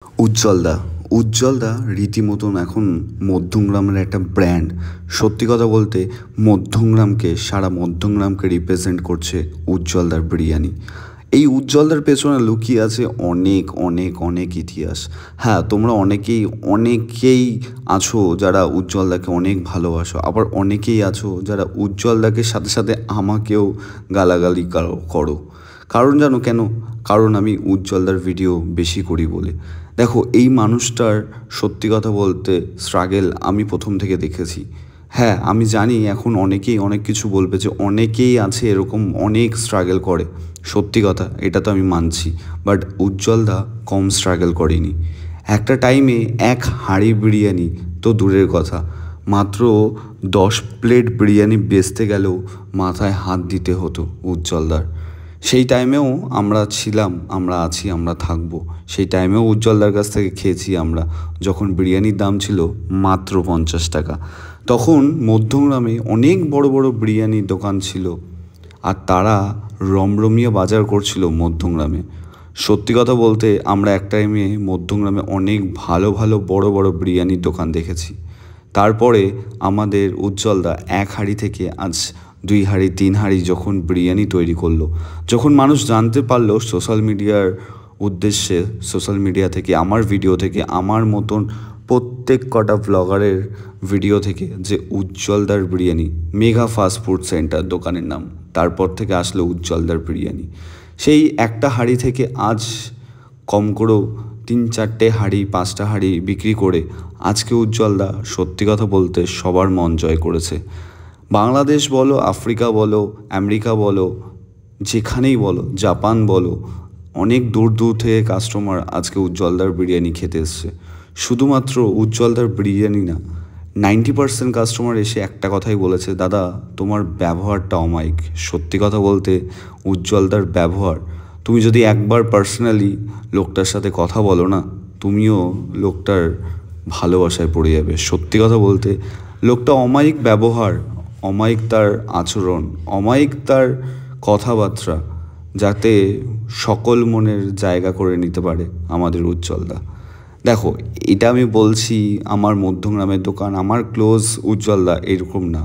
উজ্জ্বলদা উজ্জ্বলদা রীতিমতন এখন মধ্যমগ্রামের একটা ব্র্যান্ড। সত্যি কথা বলতে মধ্যমগ্রামকে সারা মধ্যমগ্রামকে রিপ্রেজেন্ট করছে উজ্জ্বলদার বিরিয়ানি। এই উজ্জ্বলদার পেছনে লুকিয়ে আছে অনেক অনেক অনেক ইতিহাস। হ্যাঁ, তোমরা অনেকেই আছো যারা উজ্জ্বলদাকে অনেক ভালোবাসো, আবার অনেকেই আছো যারা উজ্জ্বলদাকে সাথে সাথে আমাকেও গালাগালি করো। কারণ জানো কেন? কারণ আমি উজ্জ্বলদার ভিডিও বেশি করি বলে। দেখো, এই মানুষটার সত্যি কথা বলতে স্ট্রাগেল আমি প্রথম থেকে দেখেছি। হ্যাঁ, আমি জানি এখন অনেকেই অনেক কিছু বলবে, যে অনেকেই আছে এরকম অনেক স্ট্রাগল করে। সত্যি কথা, এটা তো আমি মানছি, বাট উজ্জ্বলদা কম স্ট্রাগল করেনি। একটা টাইমে এক হাঁড়ি বিরিয়ানি তো দূরের কথা, মাত্র 10 প্লেট বিরিয়ানি বেচতে গেলেও মাথায় হাত দিতে হতো উজ্জ্বলদার। সেই টাইমেও আমরা ছিলাম, আমরা আছি, আমরা থাকবো। সেই টাইমেও উজ্জ্বলদার কাছ থেকে খেয়েছি আমরা, যখন বিরিয়ানির দাম ছিল মাত্র 50 টাকা। তখন মধ্যমগ্রামে অনেক বড় বড় বিরিয়ানির দোকান ছিল, আর তারা রমরমিয়ে বাজার করছিল মধ্যমগ্রামে। সত্যি কথা বলতে আমরা এক টাইমে মধ্যমগ্রামে অনেক ভালো ভালো বড় বড় বিরিয়ানির দোকান দেখেছি। তারপরে আমাদের উজ্জ্বলদা এক হাঁড়ি থেকে আজ 2 হাঁড়ি 3 হাঁড়ি যখন বিরিয়ানি তৈরি করলো, যখন মানুষ জানতে পারলো সোশ্যাল মিডিয়ার উদ্দেশ্যে, সোশ্যাল মিডিয়া থেকে, আমার ভিডিও থেকে, আমার মতন প্রত্যেক কটা ব্লগারের ভিডিও থেকে, যে উজ্জ্বলদার বিরিয়ানি মেগা ফাস্টফুড সেন্টার দোকানের নাম, তারপর থেকে আসলো উজ্জ্বলদার বিরিয়ানি। সেই একটা হাঁড়ি থেকে আজ কম করেও 3-4টে হাঁড়ি 5টা হাঁড়ি বিক্রি করে আজকে উজ্জ্বলদা সত্যি কথা বলতে সবার মন জয় করেছে। বাংলাদেশ বলো, আফ্রিকা বলো, আমেরিকা বলো, যেখানেই বলো, জাপান বলো, অনেক দূর দূর থেকে কাস্টমার আজকে উজ্জ্বলদার বিরিয়ানি খেতে এসছে। শুধুমাত্র উজ্জ্বলদার বিরিয়ানি না, 90% কাস্টমার এসে একটা কথাই বলেছে, দাদা তোমার ব্যবহারটা অমায়িক। সত্যি কথা বলতে উজ্জ্বলদার ব্যবহার, তুমি যদি একবার পার্সোনালি লোকটার সাথে কথা বলো না, তুমিও লোকটার ভালোবাসায় পড়ে যাবে। সত্যি কথা বলতে লোকটা অমায়িক ব্যবহার, অমায়িক তার আচরণ, অমায়িক তার কথাবার্তা, যাতে সকল মনের জায়গা করে নিতে পারে আমাদের উজ্জ্বলদা। দেখো, এটা আমি বলছি আমার মধ্যমগ্রামের দোকান, আমার ক্লোজ উজ্জ্বলদা এরকম না।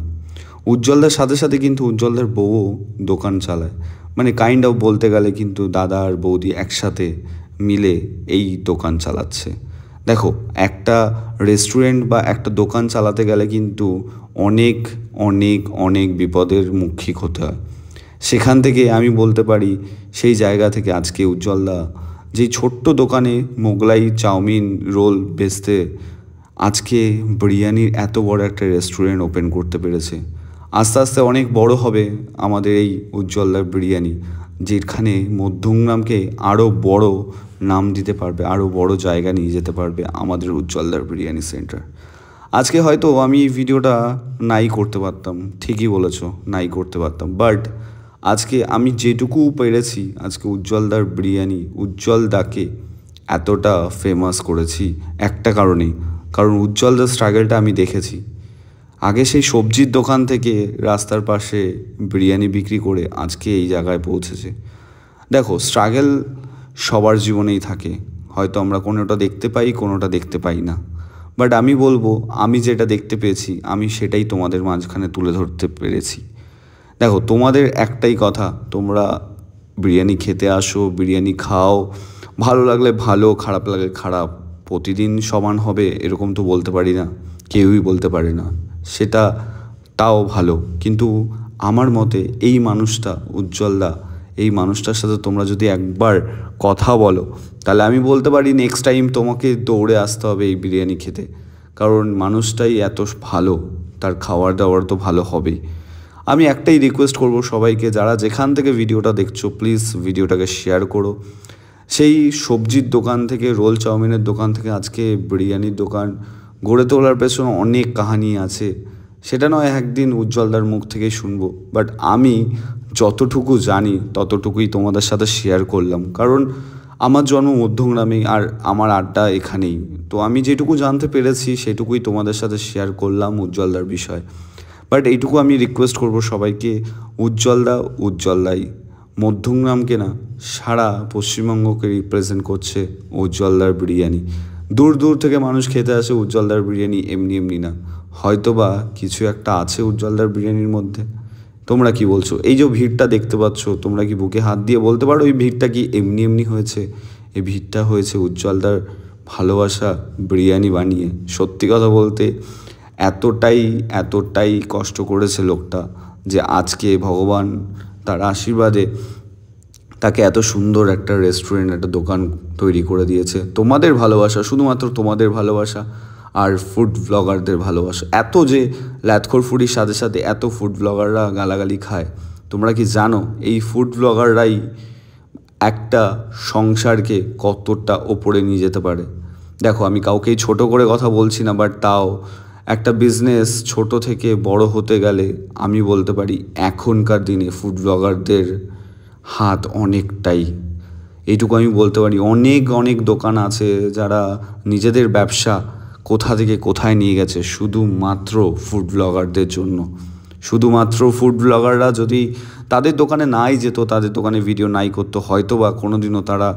উজ্জ্বলদার সাথে সাথে কিন্তু উজ্জ্বলদার বউও দোকান চালায়, মানে কাইন্ড অফ বলতে গেলে কিন্তু দাদা আর বৌদি একসাথে মিলে এই দোকান চালাচ্ছে। দেখো, একটা রেস্টুরেন্ট বা একটা দোকান চালাতে গেলে কিন্তু অনেক অনেক অনেক বিপদের মুখী হতে হয়। সেখান থেকে আমি বলতে পারি, সেই জায়গা থেকে আজকে উজ্জ্বলদা যেই ছোট্ট দোকানে মোগলাই, চাউমিন, রোল বেচতে আজকে বিরিয়ানির এত বড় একটা রেস্টুরেন্ট ওপেন করতে পেরেছে। আস্তে আস্তে অনেক বড় হবে আমাদের এই উজ্জ্বলদার বিরিয়ানি, যেখানে মধ্যমগ্রামকে আরও বড় নাম দিতে পারবে, আরও বড় জায়গা নিয়ে যেতে পারবে আমাদের উজ্জ্বলদার বিরিয়ানি সেন্টার। আজকে হয়তো আমি এই ভিডিওটা নাই করতে পারতাম, ঠিকই বলেছো, নাই করতে পারতাম, বাট আজকে আমি যেটুকু পেরেছি আজকে উজ্জ্বলদার বিরিয়ানি, উজ্জ্বলদাকে এতটা ফেমাস করেছি একটা কারণেই, কারণ উজ্জ্বলদার স্ট্রাগলটা আমি দেখেছি। আগে সেই সবজির দোকান থেকে রাস্তার পাশে বিরিয়ানি বিক্রি করে আজকে এই জায়গায় পৌঁছেছে। দেখো, স্ট্রাগল সবার জীবনেই থাকে, হয়তো আমরা কোনোটা দেখতে পাই, কোনোটা দেখতে পাই না, বাট আমি বলবো আমি যেটা দেখতে পেয়েছি আমি সেটাই তোমাদের মাঝখানে তুলে ধরতে পেরেছি। দেখো, তোমাদের একটাই কথা, তোমরা বিরিয়ানি খেতে আসো, বিরিয়ানি খাও, ভালো লাগলে ভালো, খারাপ লাগলে খারাপ। প্রতিদিন সমান হবে এরকম তো বলতে পারি না, কেউই বলতে পারে না, সেটা তাও ভালো। কিন্তু আমার মতে এই মানুষটা উজ্জ্বলদা, এই মানুষটার সাথে তোমরা যদি একবার কথা বলো, তাহলে আমি বলতে পারি নেক্সট টাইম তোমাকে দৌড়ে আসতে হবে এই বিরিয়ানি খেতে, কারণ মানুষটাই এত ভালো, তার খাবার দাবার তো ভালো হবেই। আমি একটাই রিকোয়েস্ট করব সবাইকে, যারা যেখান থেকে ভিডিওটা দেখছো, প্লিজ ভিডিওটাকে শেয়ার করো। সেই সবজির দোকান থেকে, রোল চাউমিনের দোকান থেকে আজকে বিরিয়ানির দোকান গড়ে তোলার পেছনে অনেক কাহিনী আছে, সেটা নয় একদিন উজ্জ্বলদার মুখ থেকে শুনবো, বাট আমি যতটুকু জানি ততটুকুই তোমাদের সাথে শেয়ার করলাম, কারণ আমার জন্ম মধ্যমগ্রামেই আর আমার আড্ডা এখানেই, তো আমি যেটুকু জানতে পেরেছি সেটুকুই তোমাদের সাথে শেয়ার করলাম উজ্জ্বলদার বিষয়। বাট এইটুকু আমি রিকোয়েস্ট করব সবাইকে, উজ্জ্বলদাই মধ্যমগ্রামকে না সারা পশ্চিমবঙ্গকে রিপ্রেজেন্ট করছে উজ্জ্বলদার বিরিয়ানি। দূর দূর থেকে মানুষ খেতে আসে উজ্জ্বলদার বিরিয়ানি, এমনি এমনি না। হয়তো বা কিছু একটা আছে উজ্জ্বলদার বিরিয়ানির মধ্যে। তোমরা কি বলছো? এই যে ভিড়টা দেখতে পাচ্ছ, তোমরা কি বুকে হাত দিয়ে বলতে পারো এই ভিড়টা কি এমনি এমনি হয়েছে? এই ভিড়টা হয়েছে উজ্জ্বলদার ভালোবাসা বিরিয়ানি বানিয়ে। সত্যি কথা বলতে এতটাই কষ্ট করেছে লোকটা যে আজকে ভগবান তার আশীর্বাদে তাকে এত সুন্দর একটা রেস্টুরেন্ট, একটা দোকান তৈরি করে দিয়েছে। তোমাদের ভালোবাসা, শুধুমাত্র তোমাদের ভালোবাসা আর ফুড ব্লগারদের ভালোবাসা। এত যে ল্যাথখোর ফুডির সাথে সাথে এত ফুড ব্লগাররা গালাগালি খায়, তোমরা কি জানো এই ফুড ব্লগাররাই একটা সংসারকে কতটা ওপরে নিয়ে যেতে পারে? দেখো, আমি কাউকেই ছোট করে কথা বলছি না, বাট তাও একটা বিজনেস ছোট থেকে বড় হতে গেলে আমি বলতে পারি এখনকার দিনে ফুড ব্লগারদের হাত অনেকটাই। এইটুকু আমি বলতে পারি। অনেক দোকান আছে যারা নিজেদের ব্যবসা কোথা থেকে কোথায় নিয়ে গেছে শুধুমাত্র ফুড ব্লগারদের জন্য। শুধুমাত্র ফুড ব্লগাররা যদি তাদের দোকানে নাই যেত, তাদের দোকানে ভিডিও নাই করতো, হয়তো বা কোনো দিনও তারা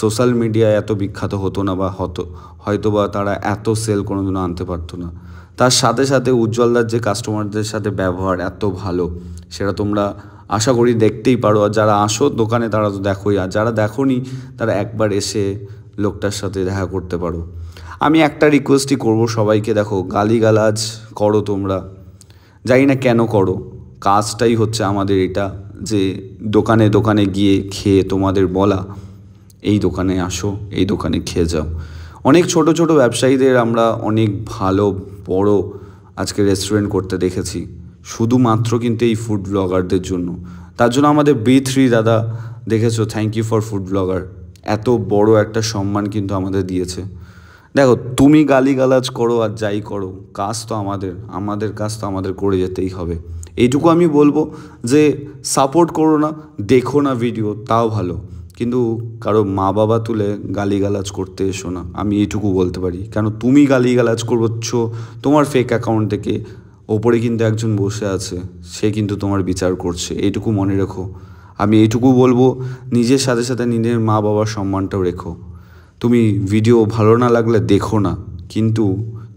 সোশ্যাল মিডিয়ায় এত বিখ্যাত হতো না, বা হয়তো বা তারা এত সেল কোনো দিনও আনতে পারতো না। তার সাথে সাথে উজ্জ্বলদার যে কাস্টমারদের সাথে ব্যবহার এত ভালো, সেটা তোমরা আশা করি দেখতেই পারো। আর যারা আসো দোকানে তারা তো দেখোই, আর যারা দেখোনি তারা একবার এসে লোকটার সাথে দেখা করতে পারো। আমি একটা রিকোয়েস্টই করবো সবাইকে, দেখো গালিগালাজ করো তোমরা, জানি না কেন করো, কাজটাই হচ্ছে আমাদের এটা যে দোকানে দোকানে গিয়ে খেয়ে তোমাদের বলা এই দোকানে আসো, এই দোকানে খেয়ে যাও। অনেক ছোট ছোট ব্যবসায়ীদের আমরা অনেক ভালো বড় আজকে রেস্টুরেন্ট করতে দেখেছি, শুধুমাত্র কিন্তু এই ফুড ব্লগারদের জন্য। তার জন্য আমাদের B3 দাদা, দেখেছো, thank you for food blogger, এত বড় একটা সম্মান কিন্তু আমাদের দিয়েছে। দেখো, তুমি গালিগালাজ করো আর যাই করো, কাজ তো আমাদের কাজ তো আমাদের করে যেতেই হবে। এইটুকু আমি বলবো যে সাপোর্ট করো না, দেখো না ভিডিও, তাও ভালো, কিন্তু কারো মা বাবা তুলে গালিগালাজ করতে এসো না, আমি এইটুকু বলতে পারি। কেন তুমি গালিগালাজ করছো তোমার ফেক অ্যাকাউন্ট থেকে, ওপরে কিন্তু একজন বসে আছে, সে কিন্তু তোমার বিচার করছে, এইটুকু মনে রেখো। আমি এইটুকু বলবো, নিজের সাথে সাথে নিজের মা বাবার সম্মানটাও রেখো। তুমি ভিডিও ভালো না লাগলে দেখো না, কিন্তু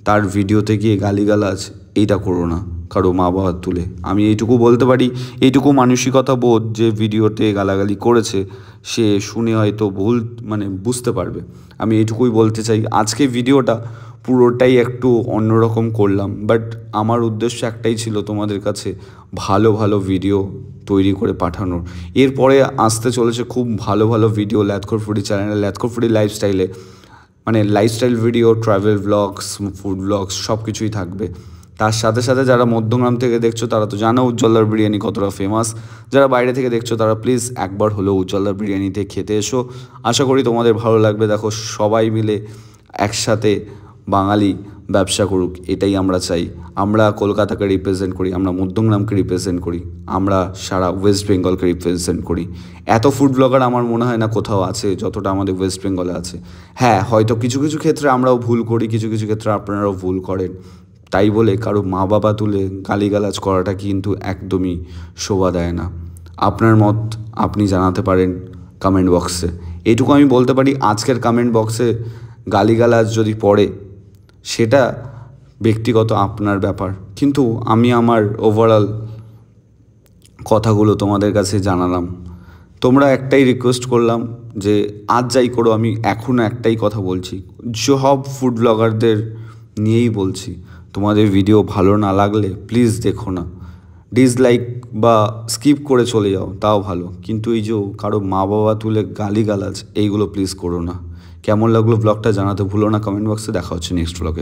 তার ভিডিওতে গিয়ে গালিগালাজ এইটা করো না কারো মা বাবার তুলে। আমি এইটুকু বলতে পারি, এইটুকু মানসিকতা বোধ যে ভিডিওতে গালাগালি করেছে সে শুনে হয়তো ভুল বুঝতে পারবে। আমি এইটুকুই বলতে চাই। আজকে ভিডিওটা পুরোটাই একটু অন্যরকম করলাম, বাট আমার উদ্দেশ্য একটাই ছিল, তোমাদের কাছে ভালো ভালো ভিডিও তৈরি করে পাঠানোর। এরপরে আসতে চলেছে খুব ভালো ভালো ভিডিও ল্যাথখোর ফুডি চ্যানেলে, ল্যাথখোর ফুডি লাইফস্টাইলে, lifestyle video, travel blogs, food blogs সব কিছুই থাকবে। তার সাথে সাথে যারা মধ্যমগ্রাম থেকে দেখছো তারা তো জানো উজ্জ্বলদার বিরিয়ানি কতটা ফেমাস। যারা বাইরে থেকে দেখছো তারা প্লিজ একবার হলেও উজ্জ্বলদার বিরিয়ানিতে খেতে এসো, আশা করি তোমাদের ভালো লাগবে। দেখো, সবাই মিলে একসাথে বাঙালি ব্যবসা করুক, এটাই আমরা চাই। আমরা কলকাতাকে রিপ্রেজেন্ট করি, আমরা মধ্যমগ্রামকে রিপ্রেজেন্ট করি, আমরা সারা ওয়েস্ট বেঙ্গলকে রিপ্রেজেন্ট করি। এত ফুড ব্লগার আমার মনে হয় না কোথাও আছে যতটা আমাদের ওয়েস্ট বেঙ্গলে আছে। হ্যাঁ, হয়তো কিছু কিছু ক্ষেত্রে আমরাও ভুল করি, কিছু কিছু ক্ষেত্রে আপনারাও ভুল করেন, তাই বলে কারো মা বাবা তুলে গালিগালাজ করাটা কিন্তু একদমই শোভা দেয় না। আপনার মত আপনি জানাতে পারেন কমেন্ট বক্সে। এইটুকু আমি বলতে পারি, আজকের কমেন্ট বক্সে গালিগালাজ যদি পড়ে সেটা ব্যক্তিগত আপনার ব্যাপার, কিন্তু আমি আমার ওভারঅল কথাগুলো তোমাদের কাছে জানালাম। তোমরা একটাই রিকোয়েস্ট করলাম যে আজ যাই করো, আমি এখনও একটাই কথা বলছি, সব ফুড ব্লগারদের নিয়েই বলছি, তোমাদের ভিডিও ভালো না লাগলে প্লিজ দেখো না, ডিসলাইক বা স্কিপ করে চলে যাও, তাও ভালো, কিন্তু এই যে কারো মা বাবা তুলে গালিগালাজ এইগুলো প্লিজ করো না। কেমন লাগলো ব্লগটা জানাতে ভুলো না কমেন্ট বক্সে। দেখা হচ্ছে নেক্সট ব্লগে।